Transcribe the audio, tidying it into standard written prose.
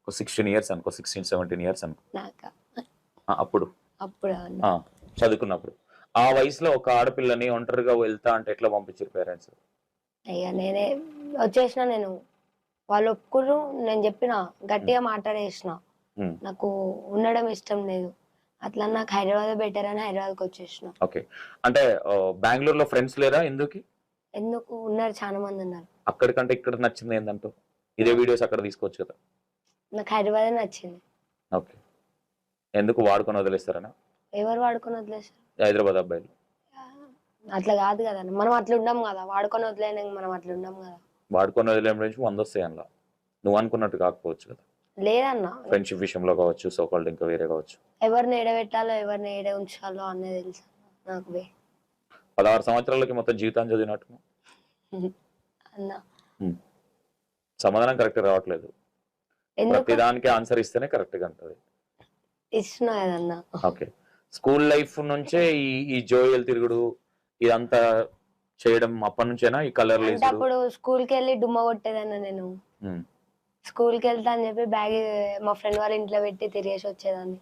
ఒక 16 ఇయర్స్ అనుకో, 16, 17 ఇయర్స్ అనుకో. నాకా అప్పుడు అప్పుడు చదువుకున్నప్పుడు ఆ వయసులో ఒక ఆడపిల్లని ఒంటరిగా వెళ్తా అంటే ఎట్లా పంపించారు పేరెంట్స్? అయ్యా నేనే వచ్చేసిన. నేను వాళ్ళు ఒప్పుకుర్రు. నేను చెప్పిన గట్టిగా మాట్లాడేసిన, నాకు ఉండడం ఇష్టం లేదు అట్లా, నాకు హైదరాబాద్ బెటర్ అని హైదరాబాద్కి వచ్చేసిన. ఓకే. అంటే బెంగళూరులో ఫ్రెండ్స్ లేరా? ఎందుకు ఉన్నారు, చాలా మంది ఉన్నారు. అక్కడికంటే ఇక్కడ నచ్చింది ఏందంటూ? ఇదే వీడియోస్ అక్కడ తీసుకోవచ్చు కదా. నాకు హైదరాబాద్ నచ్చింది. ఓకే. ఎందుకు వాడుకొని వదిలేస్తారనా? ఎవరు వాడుకొని వదిలేస్తారు? హైదరాబాద్ అబ్బాయిలు. అట్లా కాదు కదా, మనం అట్లా ఉండం కదా, వాడుకొని వదిలేని మనం అట్లా ఉండం కదా. వాడుకొని వదిలేం నుంచి 100 వస్తాయి అందులో. నువ్వు అనుకున్నట్టు కాకపోవచ్చు కదా. లేదన్నా, ఫ్రెండ్షిప్ విషయంలో కావచ్చు, సోకాల్డ్ ఇంకా వేరే కావచ్చు. ఎవరిని ఏడబెట్టాలో ఎవరిని ఏడ ఉంచాలో అనే తెలుసు నాకు. 16 సంవత్సరాలకి మొత్తం జీవితాన్ని చదివినట్టు అన్నా సమాధానం కరెక్ట్ రావట్లేదు. ప్రతిదానికి ఆన్సర్ ఇస్తేనే కరెక్ట్ గా ఉంటది. ఇస్తున్నా కదన్నా. ఓకే. స్కూల్ లైఫ్ నుంచే ఈ జోయల్ తిరుగుడు ఇదంతా చేయడం అప్పటి నుంచేనా ఈ కలర్ అంటే అప్పుడు స్కూల్ కి వెళ్ళి డుమ్మ కొట్టేదన్నా నేను. స్కూల్ కి వెళ్తా అని చెప్పి బ్యాగ్ మా ఫ్రెండ్ వాళ్ళ ఇంట్లో పెట్టి తిరిగేసి వచ్చేదాన్ని.